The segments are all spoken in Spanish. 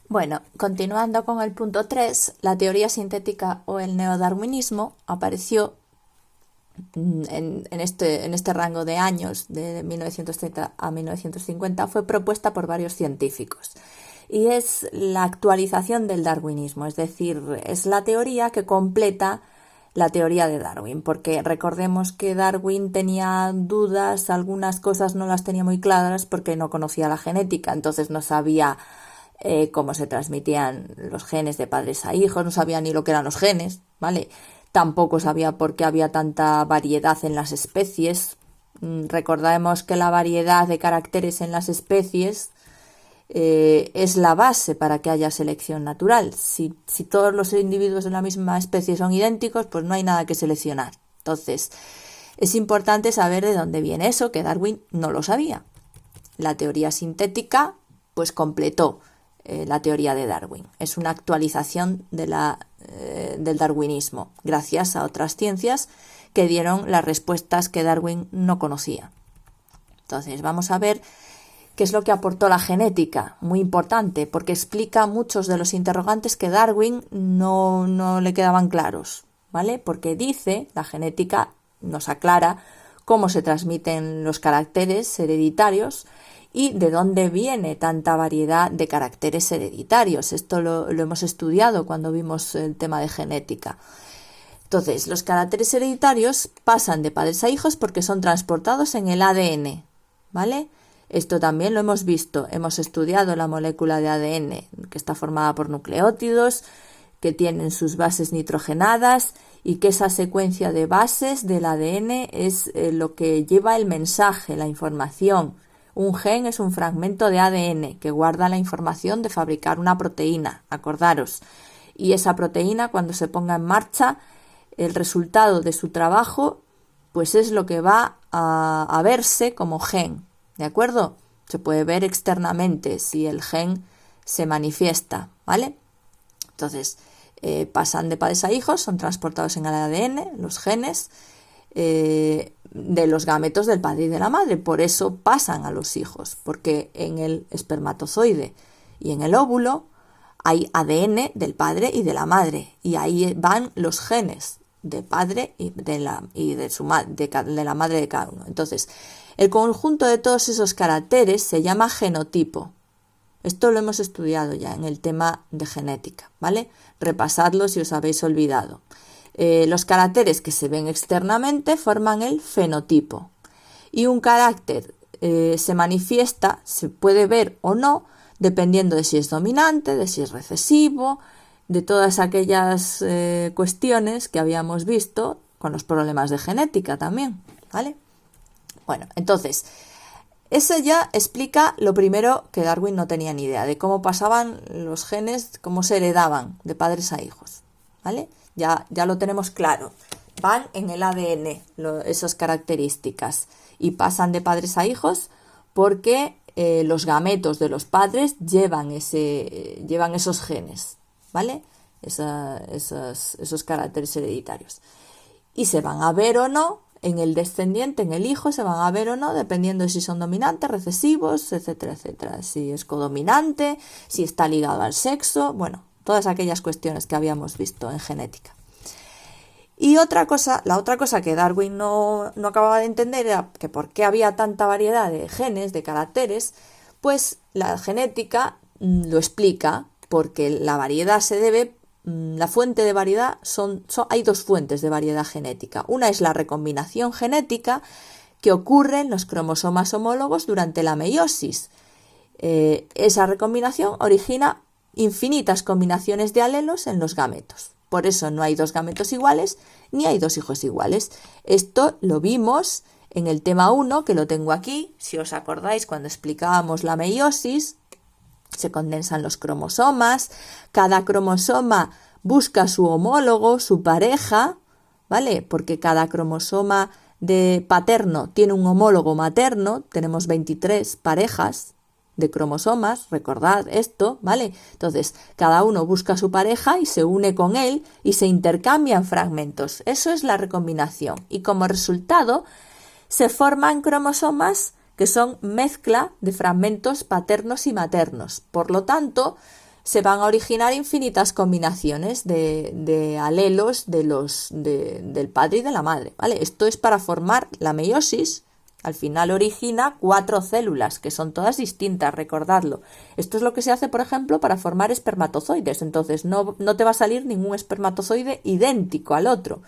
Bueno, continuando con el punto 3, la teoría sintética o el neodarwinismo apareció en este rango de años, de 1930 a 1950, fue propuesta por varios científicos. Y es la actualización del darwinismo, es decir, es la teoría que completa la teoría de Darwin, porque recordemos que Darwin tenía dudas, algunas cosas no las tenía muy claras porque no conocía la genética, entonces no sabía cómo se transmitían los genes de padres a hijos, no sabía ni lo que eran los genes, ¿vale? Tampoco sabía por qué había tanta variedad en las especies. Recordemos que la variedad de caracteres en las especies es la base para que haya selección natural. Si todos los individuos de la misma especie son idénticos, pues no hay nada que seleccionar. Entonces, es importante saber de dónde viene eso, que Darwin no lo sabía. La teoría sintética, pues completó la teoría de Darwin. Es una actualización del darwinismo, gracias a otras ciencias que dieron las respuestas que Darwin no conocía. Entonces, vamos a ver qué es lo que aportó la genética, muy importante, porque explica muchos de los interrogantes que Darwin no le quedaban claros, ¿vale? Porque dice, la genética nos aclara cómo se transmiten los caracteres hereditarios y de dónde viene tanta variedad de caracteres hereditarios. Esto lo hemos estudiado cuando vimos el tema de genética. Entonces, los caracteres hereditarios pasan de padres a hijos porque son transportados en el ADN, ¿vale? Esto también lo hemos visto, hemos estudiado la molécula de ADN, que está formada por nucleótidos, que tienen sus bases nitrogenadas y que esa secuencia de bases del ADN es lo que lleva el mensaje, la información. Un gen es un fragmento de ADN que guarda la información de fabricar una proteína, acordaros. Y esa proteína, cuando se ponga en marcha, el resultado de su trabajo, pues es lo que va a verse como gen. ¿De acuerdo? Se puede ver externamente si el gen se manifiesta, ¿vale? Entonces, pasan de padres a hijos, son transportados en el ADN, los genes, de los gametos del padre y de la madre. Por eso pasan a los hijos, porque en el espermatozoide y en el óvulo hay ADN del padre y de la madre, y ahí van los genes del padre y de la madre de cada uno. Entonces, el conjunto de todos esos caracteres se llama genotipo. Esto lo hemos estudiado ya en el tema de genética, ¿vale? Repasadlo si os habéis olvidado. Los caracteres que se ven externamente forman el fenotipo. Y un carácter se manifiesta, se puede ver o no, dependiendo de si es dominante, de si es recesivo, de todas aquellas cuestiones que habíamos visto con los problemas de genética también, ¿vale? Bueno, entonces, eso ya explica lo primero que Darwin no tenía ni idea, de cómo pasaban los genes, cómo se heredaban de padres a hijos, ¿vale? Ya lo tenemos claro. Van en el ADN esas características y pasan de padres a hijos porque los gametos de los padres llevan esos genes, ¿vale? Esos caracteres hereditarios. Y se van a ver o no en el descendiente, en el hijo, se van a ver o no, dependiendo de si son dominantes, recesivos, etcétera, etcétera. Si es codominante, si está ligado al sexo, bueno, todas aquellas cuestiones que habíamos visto en genética. Y la otra cosa que Darwin no acababa de entender era que por qué había tanta variedad de genes, de caracteres, pues la genética lo explica, porque la variedad se debe, la fuente de variedad hay dos fuentes de variedad genética. Una es la recombinación genética que ocurre en los cromosomas homólogos durante la meiosis. Esa recombinación origina infinitas combinaciones de alelos en los gametos. Por eso no hay dos gametos iguales ni hay dos hijos iguales. Esto lo vimos en el tema 1, que lo tengo aquí. Si os acordáis, cuando explicábamos la meiosis, se condensan los cromosomas, cada cromosoma busca su homólogo, su pareja, ¿vale? Porque cada cromosoma de paterno tiene un homólogo materno, tenemos 23 parejas de cromosomas, recordad esto, ¿vale? Entonces, cada uno busca su pareja y se une con él y se intercambian fragmentos. Eso es la recombinación. Y como resultado, se forman cromosomas que son mezcla de fragmentos paternos y maternos. Por lo tanto, se van a originar infinitas combinaciones de alelos del padre y de la madre, ¿vale? Esto es para formar la meiosis. Al final origina 4 células, que son todas distintas, recordadlo. Esto es lo que se hace, por ejemplo, para formar espermatozoides. Entonces no te va a salir ningún espermatozoide idéntico al otro,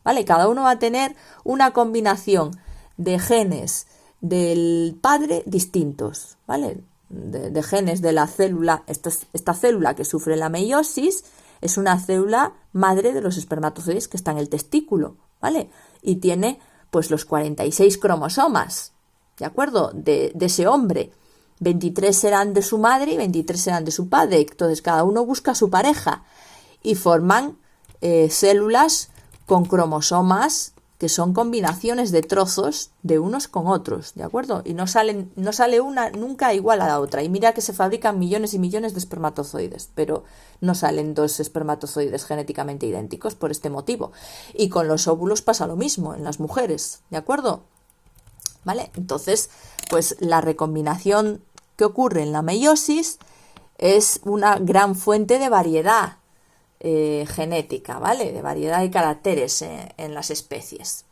¿vale? Cada uno va a tener una combinación de genes del padre distintos, ¿vale? De genes de la célula. Esta célula que sufre la meiosis es una célula madre de los espermatozoides que está en el testículo, ¿vale? Y tiene pues los 46 cromosomas, ¿de acuerdo? De ese hombre. 23 serán de su madre y 23 serán de su padre. Entonces cada uno busca a su pareja y forman células con cromosomas que son combinaciones de trozos de unos con otros, ¿de acuerdo? Y no sale una nunca igual a la otra. Y mira que se fabrican millones y millones de espermatozoides, pero no salen 2 espermatozoides genéticamente idénticos por este motivo. Y con los óvulos pasa lo mismo en las mujeres, ¿de acuerdo? ¿Vale? Entonces, pues la recombinación que ocurre en la meiosis es una gran fuente de variedad genética, ¿vale? De variedad de caracteres en las especies.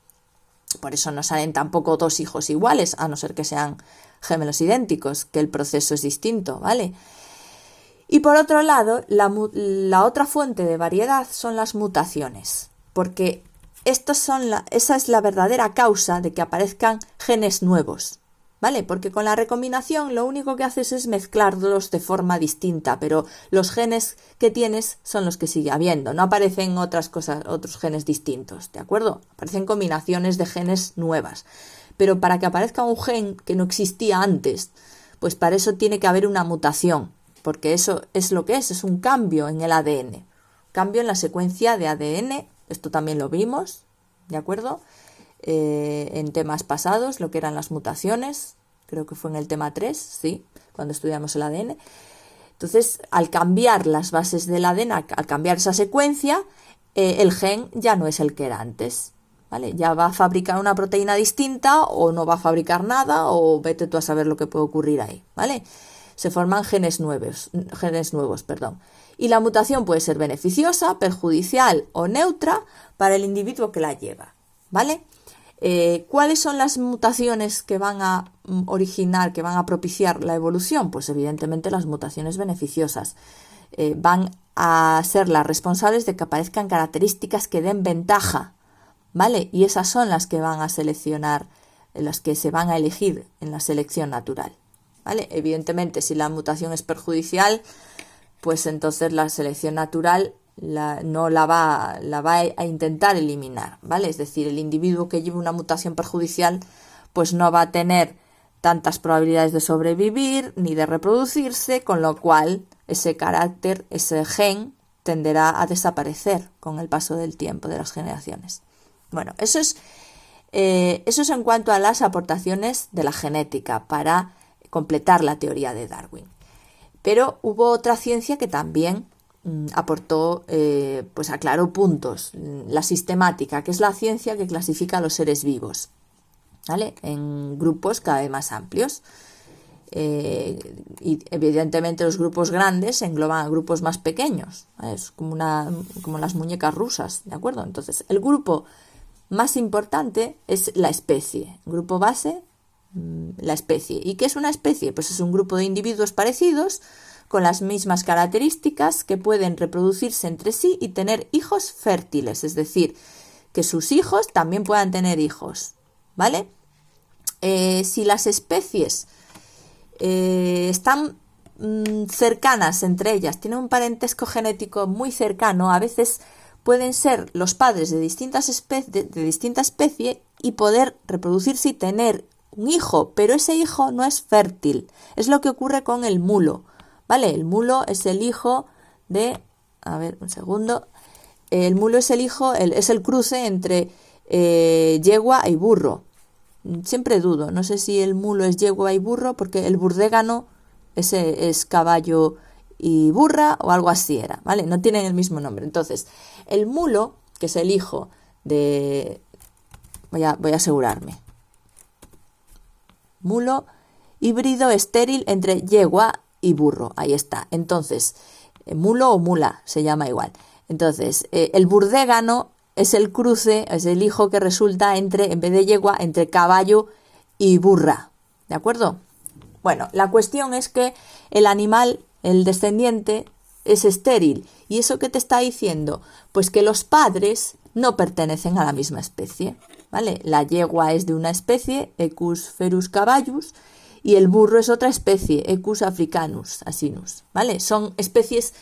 Por eso no salen tampoco 2 hijos iguales, a no ser que sean gemelos idénticos, que el proceso es distinto, ¿vale? Y por otro lado, la otra fuente de variedad son las mutaciones, porque esa es la verdadera causa de que aparezcan genes nuevos, ¿vale? Porque con la recombinación lo único que haces es mezclarlos de forma distinta, pero los genes que tienes son los que sigue habiendo, no aparecen otras cosas, otros genes distintos, ¿de acuerdo? Aparecen combinaciones de genes nuevas, pero para que aparezca un gen que no existía antes, pues para eso tiene que haber una mutación, porque eso es lo que es un cambio en el ADN, cambio en la secuencia de ADN, esto también lo vimos, ¿de acuerdo? En temas pasados, lo que eran las mutaciones, creo que fue en el tema 3, sí, cuando estudiamos el ADN. Entonces, al cambiar las bases del ADN, al cambiar esa secuencia, el gen ya no es el que era antes, ¿vale? Ya va a fabricar una proteína distinta o no va a fabricar nada o vete tú a saber lo que puede ocurrir ahí, ¿vale? Se forman genes nuevos, perdón. Y la mutación puede ser beneficiosa, perjudicial o neutra para el individuo que la lleva, ¿vale? ¿Cuáles son las mutaciones que van a originar, que van a propiciar la evolución? Pues evidentemente las mutaciones beneficiosas van a ser las responsables de que aparezcan características que den ventaja, ¿vale? Y esas son las que van a seleccionar, las que se van a elegir en la selección natural, ¿vale? Evidentemente, si la mutación es perjudicial, pues entonces la selección natural no la va a intentar eliminar, ¿vale? Es decir, el individuo que lleve una mutación perjudicial pues no va a tener tantas probabilidades de sobrevivir ni de reproducirse, con lo cual ese carácter, ese gen, tenderá a desaparecer con el paso del tiempo, de las generaciones. Bueno, eso es en cuanto a las aportaciones de la genética para completar la teoría de Darwin. Pero hubo otra ciencia que también aportó, pues aclaró puntos. La sistemática, que es la ciencia que clasifica a los seres vivos, ¿vale? En grupos cada vez más amplios. Y evidentemente los grupos grandes engloban a grupos más pequeños, ¿vale? Es como las muñecas rusas, ¿de acuerdo? Entonces, el grupo más importante es la especie. Grupo base, la especie. ¿Y qué es una especie? Pues es un grupo de individuos parecidos con las mismas características que pueden reproducirse entre sí y tener hijos fértiles, es decir, que sus hijos también puedan tener hijos, ¿vale? Si las especies están cercanas entre ellas, tienen un parentesco genético muy cercano, a veces pueden ser los padres de distinta especie y poder reproducirse y tener un hijo, pero ese hijo no es fértil. Es lo que ocurre con el mulo, ¿vale? El mulo es el hijo de... A ver, un segundo. El mulo es es el cruce entre yegua y burro. Siempre dudo, no sé si el mulo es yegua y burro, porque el burdégano ese es caballo y burra o algo así era, ¿vale? No tienen el mismo nombre. Entonces, el mulo, que es el hijo de... Voy a asegurarme. Mulo híbrido estéril entre yegua y burro. Ahí está. Entonces, mulo o mula, se llama igual. Entonces, el burdégano es el cruce, es el hijo que resulta entre, en vez de yegua, entre caballo y burra, ¿de acuerdo? Bueno, la cuestión es que el animal, el descendiente, es estéril. ¿Y eso qué te está diciendo? Pues que los padres no pertenecen a la misma especie, ¿vale? La yegua es de una especie, Equus ferus caballus, y el burro es otra especie, Equus africanus asinus, ¿vale? Son especies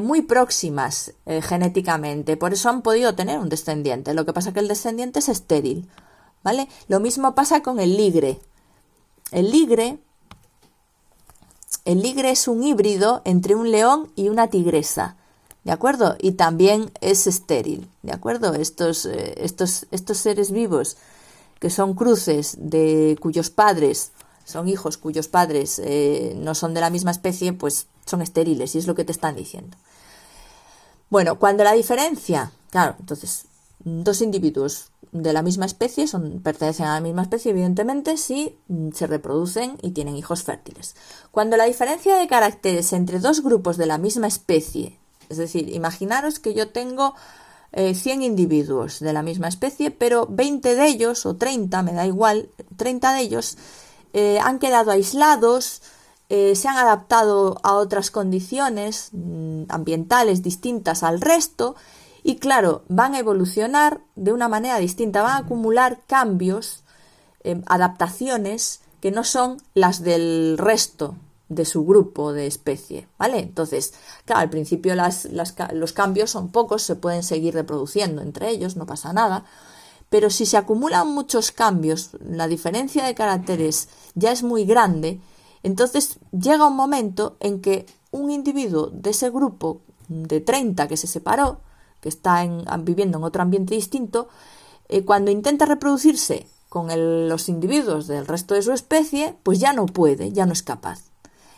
muy próximas genéticamente, por eso han podido tener un descendiente. Lo que pasa es que el descendiente es estéril, ¿vale? Lo mismo pasa con el ligre. El ligre es un híbrido entre un león y una tigresa, ¿de acuerdo? Y también es estéril, ¿de acuerdo? Estos seres vivos que son cruces de cuyos padres son hijos cuyos padres no son de la misma especie, pues son estériles, y es lo que te están diciendo. Bueno, cuando la diferencia, claro, entonces, dos individuos de la misma especie pertenecen a la misma especie, evidentemente, si se reproducen y tienen hijos fértiles. Cuando la diferencia de caracteres entre dos grupos de la misma especie, es decir, imaginaros que yo tengo 100 individuos de la misma especie, pero 20 de ellos, o 30, me da igual, 30 de ellos han quedado aislados, se han adaptado a otras condiciones ambientales distintas al resto y, claro, van a evolucionar de una manera distinta, van a acumular cambios, adaptaciones que no son las del resto de su grupo de especie, ¿vale? Entonces, claro, al principio los cambios son pocos, se pueden seguir reproduciendo entre ellos, no pasa nada. Pero si se acumulan muchos cambios, la diferencia de caracteres ya es muy grande, entonces llega un momento en que un individuo de ese grupo de 30 que se separó, que está viviendo en otro ambiente distinto, cuando intenta reproducirse con los individuos del resto de su especie, pues ya no puede, ya no es capaz.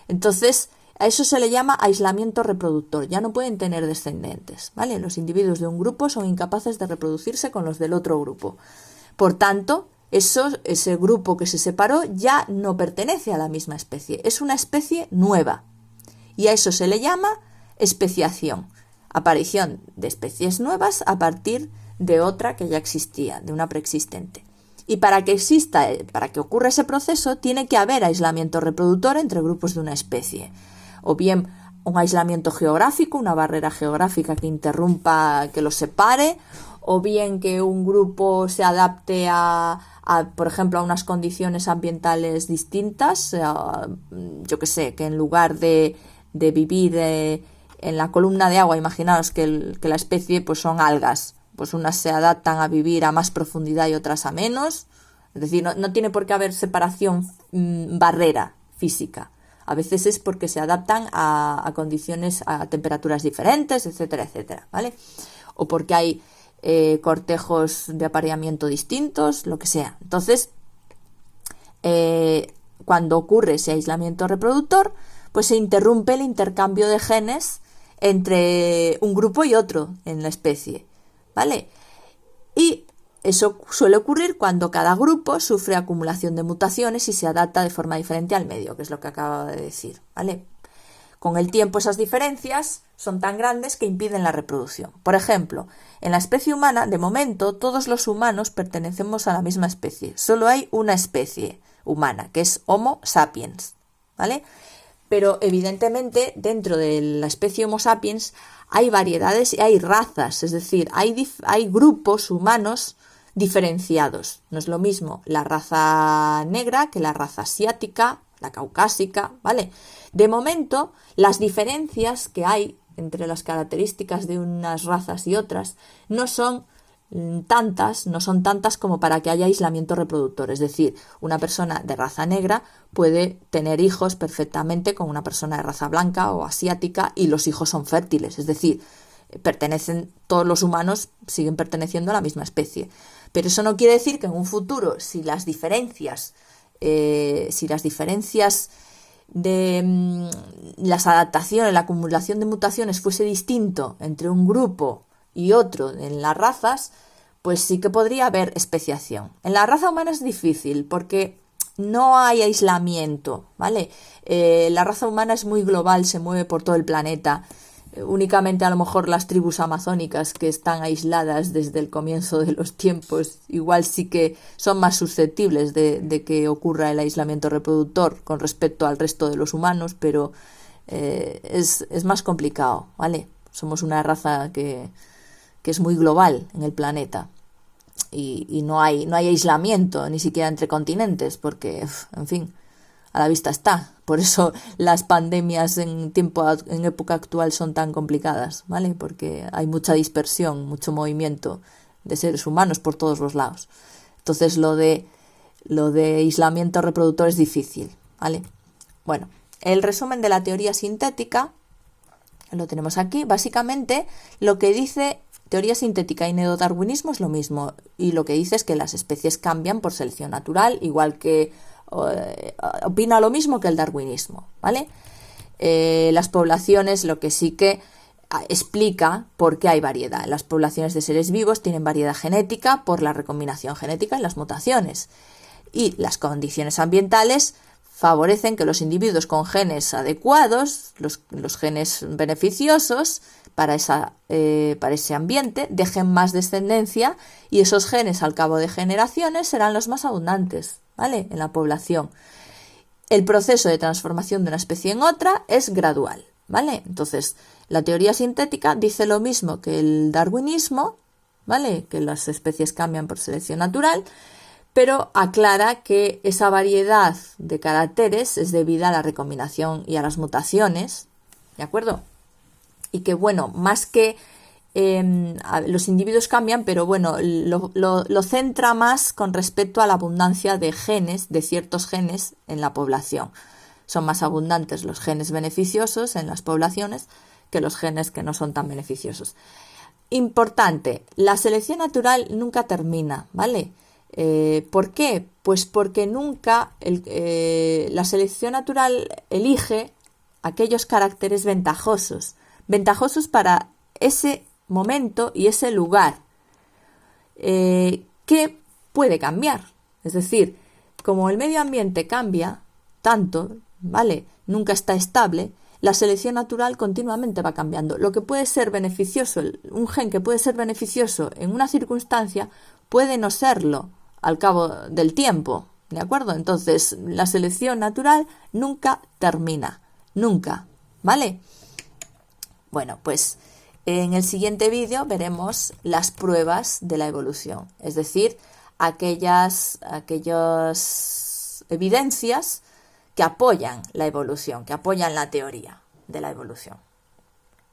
Entonces, a eso se le llama aislamiento reproductor, ya no pueden tener descendientes, ¿vale? Los individuos de un grupo son incapaces de reproducirse con los del otro grupo. Por tanto, ese grupo que se separó ya no pertenece a la misma especie, es una especie nueva. Y a eso se le llama especiación, aparición de especies nuevas a partir de otra que ya existía, de una preexistente. Y para que ocurra ese proceso, tiene que haber aislamiento reproductor entre grupos de una especie. O bien un aislamiento geográfico, una barrera geográfica que interrumpa, que los separe, o bien que un grupo se adapte por ejemplo, a unas condiciones ambientales distintas, yo que sé, que en lugar de vivir en la columna de agua, imaginaos que la especie pues son algas, pues unas se adaptan a vivir a más profundidad y otras a menos, es decir, no tiene por qué haber separación, barrera física. A veces es porque se adaptan a condiciones, a temperaturas diferentes, etcétera, etcétera, ¿vale? O porque hay cortejos de apareamiento distintos, lo que sea. Entonces, cuando ocurre ese aislamiento reproductor, pues se interrumpe el intercambio de genes entre un grupo y otro en la especie, ¿vale? Y eso suele ocurrir cuando cada grupo sufre acumulación de mutaciones y se adapta de forma diferente al medio, que es lo que acabo de decir, ¿vale? Con el tiempo esas diferencias son tan grandes que impiden la reproducción. Por ejemplo, en la especie humana, de momento, todos los humanos pertenecemos a la misma especie. Solo hay una especie humana, que es Homo sapiens, ¿vale? Pero evidentemente dentro de la especie Homo sapiens hay variedades y hay razas, es decir, hay grupos humanos diferenciados. No es lo mismo la raza negra que la raza asiática, la caucásica, ¿vale? De momento, las diferencias que hay entre las características de unas razas y otras no son tantas como para que haya aislamiento reproductor. Es decir, una persona de raza negra puede tener hijos perfectamente con una persona de raza blanca o asiática y los hijos son fértiles. Es decir, todos los humanos siguen perteneciendo a la misma especie. Pero eso no quiere decir que en un futuro, si las diferencias de las adaptaciones, la acumulación de mutaciones fuese distinto entre un grupo y otro en las razas, pues sí que podría haber especiación. En la raza humana es difícil porque no hay aislamiento, ¿vale? La raza humana es muy global, se mueve por todo el planeta. únicamente a lo mejor las tribus amazónicas que están aisladas desde el comienzo de los tiempos, igual sí que son más susceptibles de que ocurra el aislamiento reproductor con respecto al resto de los humanos, pero es más complicado, ¿vale? Somos una raza que es muy global en el planeta y no hay aislamiento ni siquiera entre continentes porque, en fin, a la vista está. Por eso las pandemias en época actual son tan complicadas, ¿vale? Porque hay mucha dispersión, mucho movimiento de seres humanos por todos los lados. Entonces lo de aislamiento reproductor es difícil, ¿vale? Bueno, el resumen de la teoría sintética lo tenemos aquí. Básicamente lo que dice teoría sintética y neodarwinismo es lo mismo, y lo que dice es que las especies cambian por selección natural, igual que opina lo mismo que el darwinismo, ¿vale? Las poblaciones, lo que sí que explica por qué hay variedad. Las poblaciones de seres vivos tienen variedad genética por la recombinación genética y las mutaciones, y las condiciones ambientales favorecen que los individuos con genes adecuados, los genes beneficiosos para ese ambiente, dejen más descendencia, y esos genes al cabo de generaciones serán los más abundantes, ¿vale?, en la población. El proceso de transformación de una especie en otra es gradual, ¿vale? Entonces, la teoría sintética dice lo mismo que el darwinismo, ¿vale?, que las especies cambian por selección natural, pero aclara que esa variedad de caracteres es debida a la recombinación y a las mutaciones, ¿de acuerdo? Y que, bueno, más que los individuos cambian, pero bueno, lo centra más con respecto a la abundancia de genes, de ciertos genes en la población. Son más abundantes los genes beneficiosos en las poblaciones que los genes que no son tan beneficiosos. Importante, la selección natural nunca termina, ¿vale? ¿Por qué? Pues porque nunca la selección natural elige aquellos caracteres ventajosos para ese momento y ese lugar, que puede cambiar. Es decir, como el medio ambiente cambia tanto, ¿vale?, nunca está estable, la selección natural continuamente va cambiando. Lo que puede ser beneficioso, un gen que puede ser beneficioso en una circunstancia, puede no serlo al cabo del tiempo, ¿de acuerdo? Entonces, la selección natural nunca termina, nunca, ¿vale? Bueno, pues en el siguiente vídeo veremos las pruebas de la evolución, es decir, aquellas evidencias que apoyan la evolución, que apoyan la teoría de la evolución.